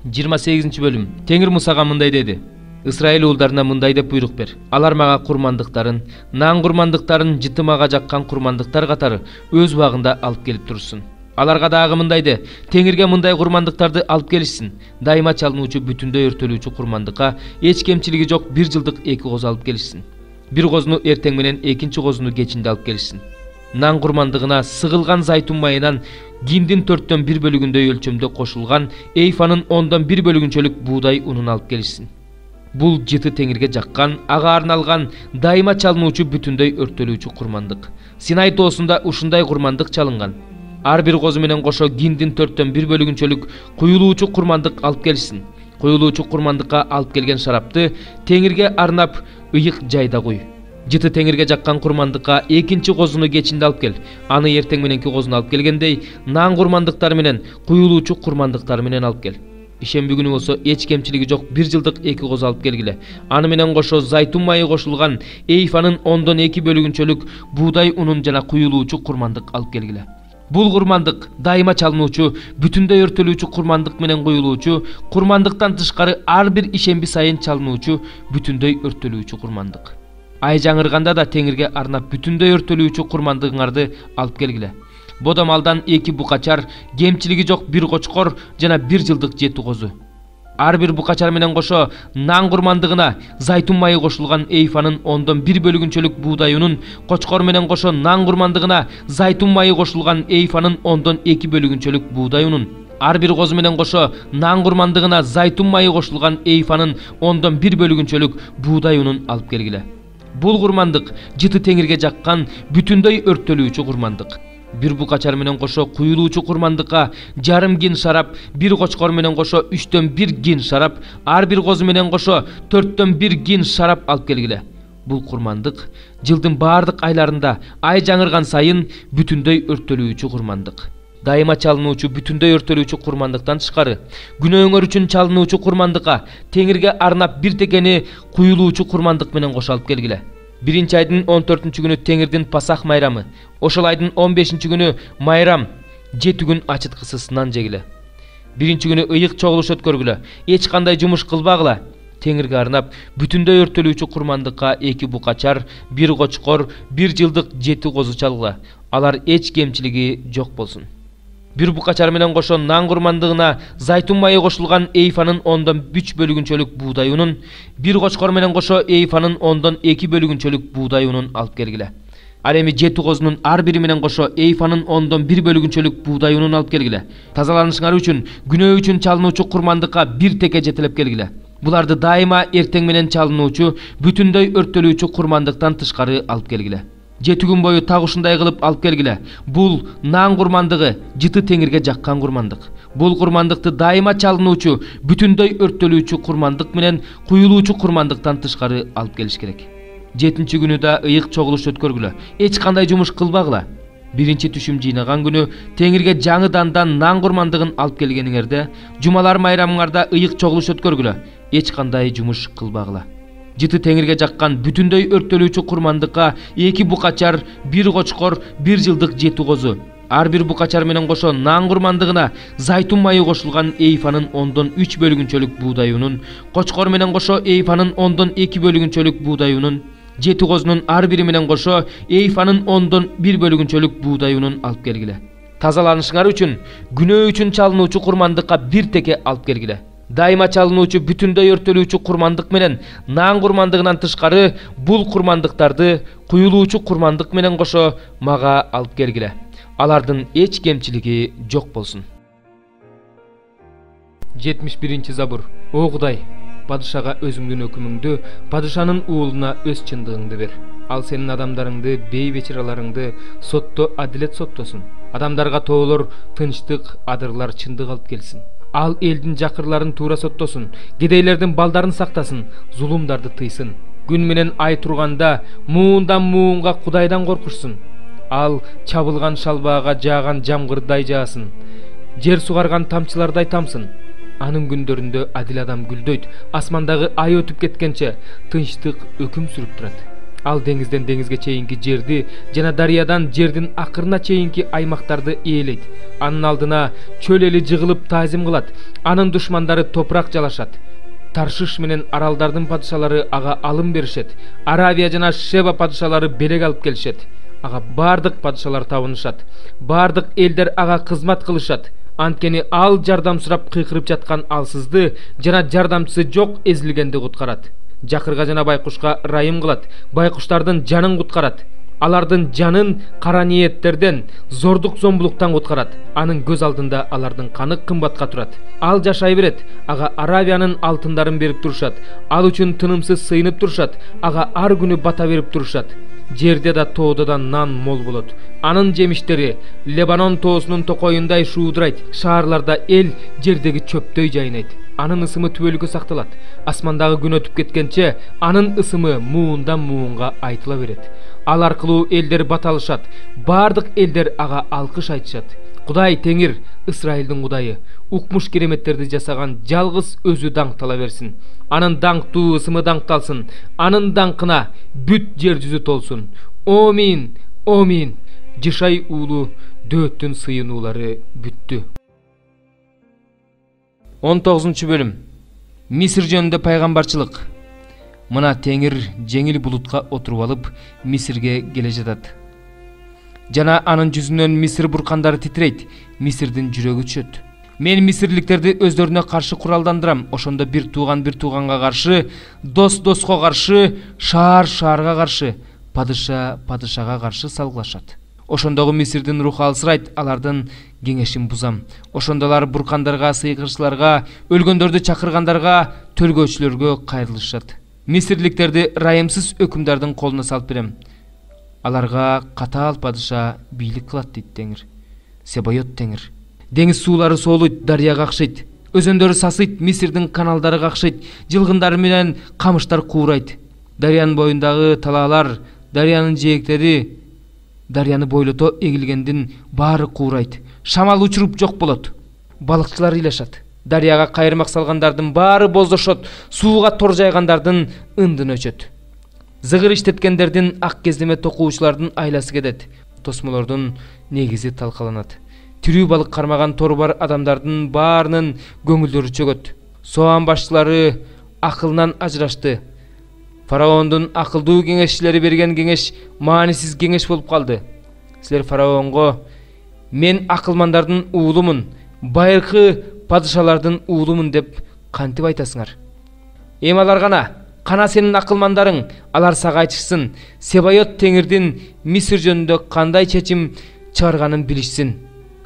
28-бөлүм. Теңир Мусага мындай деди: Ысрайыл уулдарына мындай деп буйрук бер. Алар мага курмандыктарын, нан курмандыктарын жытымага жаккан курмандыктар катары өз убагында алып келип турушсун. Аларга дагы мындай де: Теңирге мындай курмандыктарды алып келишсин. Дайыма чалынуучу, бүтүндөй өртөлүүчү курмандыкка эч кемчилиги жок 1 жылдык 2 козу алып келишсин. Бир козуну эртең менен, экинчи козуну кечинде алып келишсин. Нан курмандыгына сыгылган зайтун майынан гиндин 4төн 1 бөлүгүндөй өлчөмдө кошулган эйфанын 10дон 1 бөлүгүнчөлүк буудай унун алып келишсин. Бул жыты Теңирге жаккан, ага арналган дайыма чалынуучу, бүтүндөй өртөлүүчү курмандык. Синай тоосунда ушундай курмандык чалынган. Ар бир козу менен кошо гиндин 4төн 1 бөлүгүнчөлүк куюлуучу курмандык алып келишсин. Куюлуучу курмандыкка алып келген шарапты Теңирге арнап ыйык жайда куй. Жыты Теңирге жаккан курмандыкка экинчи козуну кечинде алып кел. Аны эртең мененки козуну алып келгендей, нан курмандыктары менен, куюлуучу курмандыктары менен алып кел. Ишемби күнү болсо эч кемчилиги жок 1 жылдык 2 козу алып келгиле. Аны менен кошо зайтун майы кошулган эйфанын 10дон 2 бөлүгүнчөлүк буудай унун жана куюлуучу курмандык алып келгиле. Бул курмандык дайыма чалынуучу, бүтүндөй өртөлүүчү курмандык менен куюлуучу, курмандыктан тышкары ар бир ишемби сайын чалынуучу, бүтүндөй өртөлүүчү курмандык. Ай жаңырганда да Теңирге арнап бүтүндөй өртөлүүчү курмандыгыңарды алып келгиле. Бодомалдан 2 букачар, кемчилиги жок 1 кочкор жана 1 жылдык 7 козу. Ар бир букачар менен кошо нан курмандыгына зайтун майы кошулган эйфанын 10дон 1 бөлүгүнчөлүк буудай унун, кочкор менен кошо нан курмандыгына зайтун майы кошулган эйфанын 10дон 2 бөлүгүнчөлүк буудай унун, ар бир козу менен кошо нан курмандыгына зайтун майы кошулган эйфанын 10дон 1 бөлүгүнчөлүк буудай унун алып келгиле. Бул курмандык жыты Теңирге жаккан, бүтүндөй өртөлүүчү курмандык. Бир букачар менен кошо куюлуучу курмандыкка жарым гин шарап, бир кочкор менен кошо 3төн 1 гин шарап, ар бир козу менен кошо 4төн 1 гин шарап алып келгиле. Бул курмандык жылдын баардык айларында ай жаңырган сайын бүтүндөй өртөлүүчү курмандык. Дайыма чалынуучу, бүтүндөй өртөлүүчү курмандыктан тышкары күнөөңөр үчүн чалынуучу курмандыкка Теңирге арнап бир текени куюлуучу курмандык менен кошо алып келгиле. Биринчи айдын 14-чү күнү Теңирдин Пасах майрамы. Ошол айдын 15-чи күнү майрам, 7 күн ачыткысыз нан жегиле. Биринчи күнү ыйык чогулуш өткөргүлө. Эч кандай жумуш кылбагыла. Теңирге арнап бүтүндөй өртөлүүчү курмандыкка 2 букачар, 1 кочкор, 1 жылдык 7 козу чалгыла. Алар эч кемчилиги жок болсун. Бир букачар менен кошо нан курмандыгына зайтун майы кошулган эйфанын 10дон 3 бөлүгүнчөлүк буудай унун, бир кочкор менен кошо эйфанын 10дон 2 бөлүгүнчөлүк буудай унун алып келгиле. Ал эми 7 козунун ар бири менен кошо эйфанын 10дон 1 бөлүгүнчөлүк буудай унун алып келгиле. Тазаланышыңар үчүн күнөө үчүн чалынуучу курмандыкка 1 теке жетелеп келгиле. Буларды дайыма эртең менен чалынуучу, бүтүндөй өртөлүүчү курмандыктан тышкары алып келгиле. 7 күн бою так ушундай кылып алып келгиле. Бул нан курмандыгы жыты Теңирге жаккан курмандык. Бул курмандыкты дайыма чалынуучу, бүтүндөй өртөлүүчү курмандык менен куюлуучу курмандыктан тышкары алып келиш керек. 7-чи күнү да ыйык чогулуш өткөргүлө. Эч кандай жумуш кылбагыла. Биринчи түшүм жыйнаган күнү Теңирге жаңыдандан нан курмандыгын алып келгениңерде, жумалар майрамыңарда ыйык чогулуш өткөргүлө. Эч кандай жумуш кылбагыла. Жыты Теңирге жаккан бүтүндөй өртөлүүчү курмандыкка 2 букачар, 1 кочкор, 1 жылдык 7 козу. Ар бир букачар менен кошо нан курмандыгына зайтун майы кошулган эйфанын 10дон 3 бөлүгүнчөлүк буудай унун, кочкор менен кошо эйфанын 10дон 2 бөлүгүнчөлүк буудай унун, 7 козунун ар бири менен кошо эйфанын 10дон 1 бөлүгүнчөлүк буудай унун алып келгиле. Тазаланышыңар үчүн күнөө үчүн чалынуучу курмандыкка 1 теке алып келгиле. Дайыма чалынуучу, бүтүндөй өртөлүүчү курмандык менен нан курмандыгынан тышкары бул курмандыктарды куюлуучу курмандык менен кошо мага алып келгиле. Алардын эч кемчилиги жок болсун. 71-чи забур. О Кудай, падышага өзүңдүн өкүмүңдү, падышанын уулуна өз чындыгыңды бер. Ал сенин адамдарыңды, бейбечараларыңды сотто адилет соттосун. Адамдарга тоолор тынчтык, адырлар чындык алып келсин. Ал элдин жакырларын туура соттосун, кедейлердин балдарын сактасын, зулумдарды тыйсын. Күн менен ай турганда муундан муунга Кудайдан коркушсун. Ал чабылган шалбаага жааган жамгырдай жаасын, жер сугарган тамчылардай тамсын. Анын күндөрүндө адил адам гүлдөйт, асмандагы ай өтүп кеткенче тынчтык өкүм сүрүп турат. Ал деңизден деңизге чейинки жерди жана дарыядан жердин акырына чейинки аймактарды ээлейт. Анын алдына чөл эли жыгылып таазим кылат. Анын душмандары топурак жалашат. Таршиш менен аралдардын падышалары ага алым беришет. Аравия жана Шеба падышалары белек алып келишет. Ага бардык падышалар табынышат. Бардык элдер ага кызмат кылышат. Анткени ал жардам сурап кыйкырып жаткан алсызды жана жардамчысы жок эзилгенди куткарат. Жакырга жана байкушка райым кылат. Байкуштардын жанын куткарат. Алардын жанын кара ниеттерден, зордук зомбулуктан куткарат. Анын көз алдында алардын каны кымбатка турат. Ал жашай берет. Ага Аравиянын алтындарын берип турушат. Ал үчүн тынымсыз сыйынып турушат. Ага ар күнү бата берип турушат. Жерде да тоодо да нан мол болот. Анын жемиштери Лебанон тоосунун токоюндай шуудурайт. Шаарларда эл жердеги чөптөй жайнайт. Анын ысымы түбөлүккө сакталат. Асмандагы күн өтүп кеткенче анын ысымы муундан муунга айтыла берет. Ал аркылуу элдер баталышат. Бардык элдер ага алкыш айтышат. Кудай Теңир, Исраилдин Кудайы, укмуш кереметтерди жасаган жалгыз өзү даңктала берсин. Анын даңктуу ысымы даңкталсын. Анын даңкына бүт жер жүзү толсун. Омин, омин. Жишай уулу дөөттүн сыйынуулары бүттү. 19 бөлүм. Мисир жөнүндө пайгамбарчылык. Мына Теңир жеңил булутка отуруп алып Мисирге келе жатат. Жана анын жүзүнөн Мисир буркандары титрейт. Мисирдин жүрөгү түшөт. Мен мисирликтерди өздөрүнө каршы куралдандырам. Ошондо бир тууганга каршы, дос доско каршы, шаарга каршы, падышага каршы салгылашат. Ошондогу Мисирдин руху алсырайт, алардын кеңешин бузам. Ошондолар буркандарга, сыйкырчыларга, өлгөндөрдү чакыргандарга, төлгөөчүлөргө кайрылышат. Мисирликтерди райымсыз өкүмдардын колуна салып берем. Аларга катаал падыша бийлик кылат дейт Теңир. Себайот Теңир. Деңиз суулары соолуйт, дарыя какшыйт. Өзөндөрү сасыйт, Мисирдин каналдары какшыйт, жылгындары менен камыштар куурайт. Дарыянын боюндагы талаалар, дарыянын жээктери, дарыяны бойлото эгилгендин баары куурайт. Шамал учуруп жок болот. Балыкчылар ыйлашат. Дарыяга кайырмак салгандардын баары боздошот, сууга тор жайгандардын ындын өчөт. Зыгыр иштеткендердин, ак кездеме токуучулардын айласы кетет. Тосмолордун негизи талкаланат. Тирүү балык кармаган тору бар адамдардын баарынын көңүлдөрү чөгөт. Соан башчылары акылынан ажырашты. Фараондун акылдуу кеңешчилери берген кеңеш маанисиз кеңеш болуп калды. Силер фараонго: "Мен акылмандардын уулумун, байыркы падышалардын уулумун" деп кантип айтасыңар? Эми алар кана сенин акылмандарың, алар сага айтышсын. Себайот Теңирдин Мисир жөнүндө кандай чечим чыгарганын билишсин.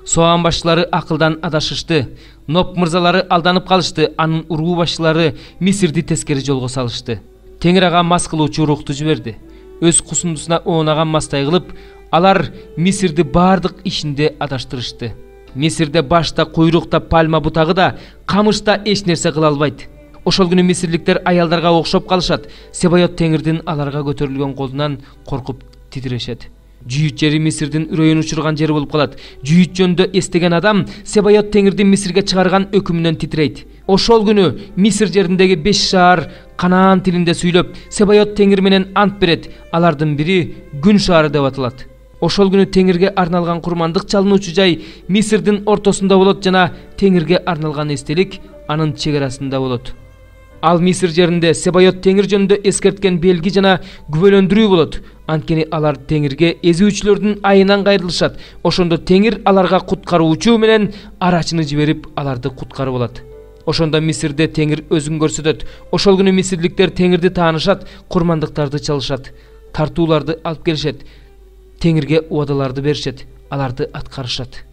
Соан башчылары акылдан адашышты. Ноп мырзалары алданып калышты. Анын уруу башчылары Мисирди тескери жолго салышты. Теңир ага мас кылуучу рухту жиберди. Өз кусундусуна оонаган мастай кылып, алар Мисирди бардык ишинде адаштырышты. Мисирде башта, куйрукта, пальма бутагы да, камышта эч нерсе кыла албайт. Ошол күнү мисирликтер аялдарга окшоп калышат. Себайот Теңирдин аларга көтөрүлгөн колунан коркуп титирешет. Жүйүт жери Мисирдин үрөйүн учурган жери болуп калат. Жүйүт жөнүндө эстеген адам Себайот Теңирдин Мисирге чыгарган өкүмүнөн титирейт. Ошол күнү Мисир жериндеги 5 шаар Канаан тилинде сүйлөп, Себайот Теңир менен ант берет. Алардын бири Күн шаары деп аталат. Ошол күнү Теңирге арналган курмандык чалынуучу жай Мисирдин ортосунда болот жана Теңирге арналган эстелик анын чегерасында болот. Ал Мисир жеринде Себайот Теңир жөнүндө эскерткен белги жана күбөлөндүрүү болот. Анткени алар Теңирге эзүүчүлөрдүн айынан кайрылышат. Ошондо Теңир аларга куткаруучу менен арачыны жиберип, аларды куткарып алат. Ошондо Мисирде Теңир өзүн көрсөтөт. Ошол күнү мисирликтер Теңирди таанышат, курмандыктарды чалышат, тартууларды алып келишет. Теңирге убадаларды беришет, аларды аткарышат.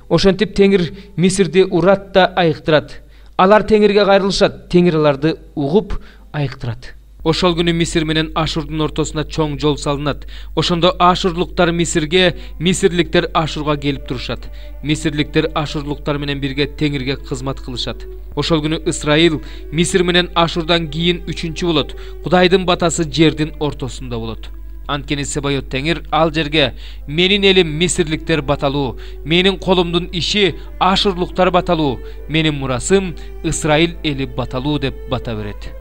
Ошентип Теңир Мисирди урат да айыктырат. Алар Теңирге кайрылышат, Теңир аларды угуп айыктырат. Ошол күнү Мисир менен Ашурдун ортосуна чоң жол салынат. Ошондо Ашурлуктар Мисирге, мисирликтер Ашурга келип турушат. Мисирликтер Ашурлуктар менен бирге Теңирге кызмат кылышат. Ошол күнү Исраил Мисир менен Ашурдан кийин 3-чү болот. Кудайдын батасы жердин ортосунда болот. Анткени Себайот Теңир ал жерге: "Менин элим мисирликтер баталуу, менин колумдун иши Ашурлуктар баталуу, менин мурасым Исраил эли баталуу" деп бата берет.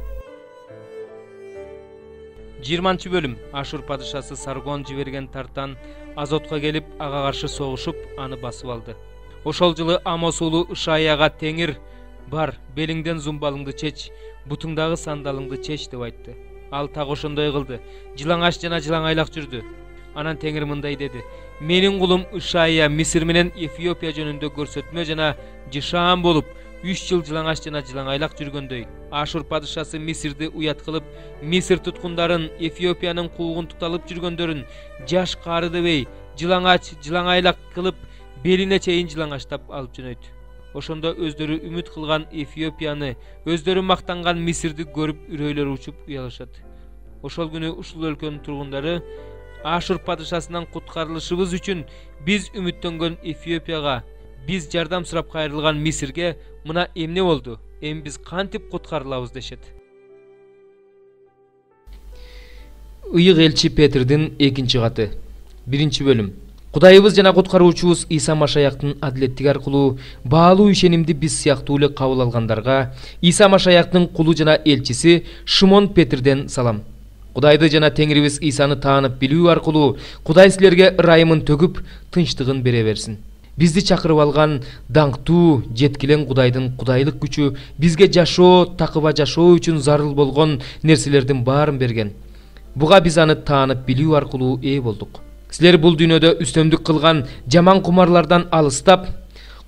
20 бөлүм. Ашур падышасы Саргон жиберген тартан Азотко келип, ага каршы согушуп, аны басып алды. Ошол жылы Амос уулу Ышаяга Теңир бар, белиңден зумбалыңды чеч, бутуңдагы сандалыңды чеч деп айтты. Ал так ошондой кылды. Жылаңач жана жылаңайлак жүрдү. Анан Теңир мындай деди: "Менин кулум Ышая Мисир менен Эфиопия жөнүндө көрсөтмө жана жышаан болуп, 3 жыл жылаңач жана жылаңайлак жүргөндөй, Ашур падышасы Мисирди уят кылып, Мисир туткундарын, Эфиопиянын куугун туталып жүргөндөрүн жаш кары дебей, жылаңач, жылаңайлак кылып, белине чейин жылаңачтап алып жөнөйт. Ошондо өздөрү үмүт кылган Эфиопияны, өздөрү мактанган Мисирди көрүп үрөйлөрү учуп уялышат. Ошол күнү ушул өлкөнүн тургундары Ашур падышасынан куткарылышыбыз үчүн биз үмүттөнгөн Эфиопияга, биз жардам сурап кайрылган Мисирге мына эмне болду? Эми биз кантип куткарылабыз дешет. Ыйык элчи Петрдин 2 каты. 1 бөлүм. Кудайыбыз жана куткаруучубуз Иса Машаяктын адилеттиги аркылуу баалуу ишенимди биз сыяктуу эле кабыл алгандарга Иса Машаяктын кулу жана элчиси Шимон Петрден салам. Кудайды жана Теңирибиз Исаны таанып билүү аркылуу Кудай силерге ырайымын төгүп, тынчтыгын бере берсин. Бизди чакырып алган даңктуу, жеткилен Кудайдын кудайлык күчү бизге жашоо, такыба жашоо үчүн зарыл болгон нерселердин баарын берген. Буга биз аны таанып билүү аркылуу ээ болдук. Силер бул дүйнөдө үстөмдүк кылган жаман кумарлардан алыстап,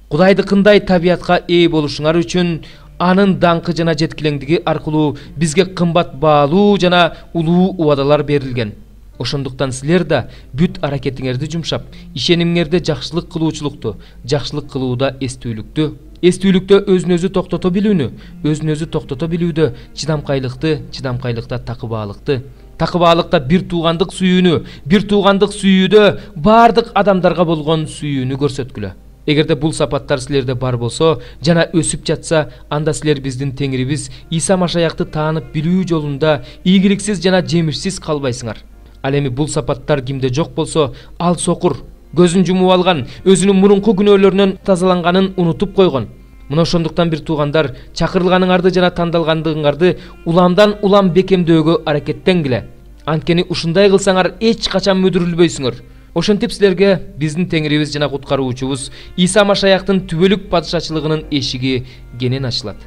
Кудайдыкындай табиятка ээ болушуңар үчүн анын даңкы жана жеткилеңдиги аркылуу бизге кымбат баалуу жана улуу убадалар берилген. Ошондуктан силер да бүт аракетиңерди жумшап, ишенимиңерди жакшылык кылуучулукту, жакшылык кылууда эстүүлүктө өзүн-өзү токтото билүүнү, өзүн-өзү токтото билүүдө чыдамкайлыкты, чыдамкайлыкта такыбаалыкты, такыбаалыкта бир туугандык сүйүүнү, бир туугандык сүйүүдө бардык адамдарга болгон сүйүүнү көрсөткүлө. Эгерде бул сапаттар силерде бар болсо жана өсүп жатса, анда силер биздин Теңирибиз Иса Машаякты таанып билүү жолунда ийгиликсиз жана жемишсиз калбайсыңар. Ал эми бул сапаттар кимде жок болсо, ал сокур, көзүн жумуп алган, өзүнүн мурунку күнөөлөрүнөн тазаланганын унутуп койгон. Мына ошондуктан бир туугандар, чакырылганыңарды жана тандалгандыгыңарды уламдан улам бекемдөөгө аракеттенгиле. Анткени ушундай кылсаңар эч качан мүдүрүлбөйсүңөр. Ошентип силерге биздин Теңирибиз жана куткаруучубуз Иса Машаяктын түбөлүк падышачылыгынын эшиги кенен ачылат.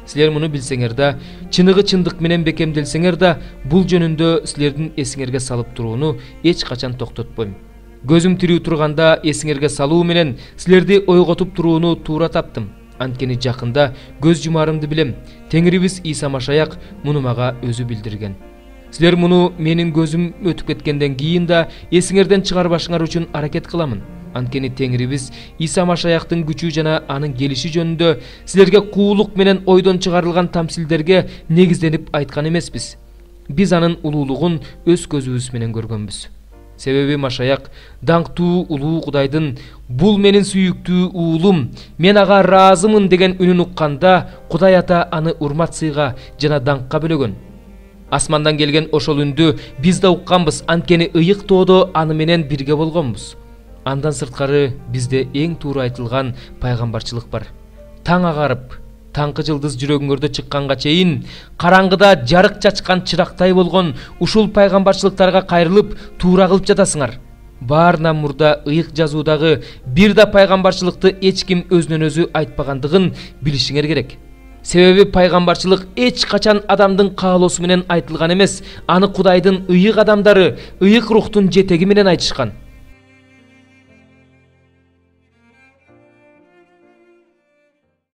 Силер муну билсеңер да, чыныгы чындык менен бекемделсеңер да, бул жөнүндө силердин эсиңерге салып турууну эч качан токтотпойм. Көзүм тирүү турганда эсиңерге салуу менен силерди ойготуп турууну туура таптым. Анткени жакында көз жумарымды билем. Теңирибиз Иса Машаяк муну мага өзү билдирген. Силер муну менин көзүм өтүп кеткенден кийин да эсиңерден чыгарбашыңар үчүн аракет кыламын. Анткени Теңирибиз Иса Машаяктын күчү жана анын келиши жөнүндө силерге куулук менен ойдон чыгарылган тамсилдерге негизденип айткан эмеспиз. Биз анын улуулугун өз көзүбүз менен көргөнбүз. Себеби Машаяк даңктуу улуу Кудайдын "Бул менин сүйүктүү уулум, мен ага ыраазымын" деген үнүн укканда, Кудай ата аны урмат сыйга жана даңкка бөлөгөн. Асмандан келген ошол үндү биз да укканбыз, анткени ыйык тоодо аны менен бирге болгонбуз. Андан сырткары бизде эң туура айтылган пайгамбарчылык бар. Таң агарып, таңкы жылдыз жүрөгүңөрдө чыкканга чейин караңгыда жарык чачкан чырактай болгон ушул пайгамбарчылыктарга кайрылып туура кылып жатасыңар. Баарынан мурда ыйык жазуудагы бир да пайгамбарчылыкты эч ким өзүнөн өзү айтпагандыгын билишиңер керек. Себеби пайгамбарчылык эч качан адамдын каалоосу менен айтылган эмес, аны Кудайдын ыйык адамдары, ыйык рухтун жетеги менен айтышкан.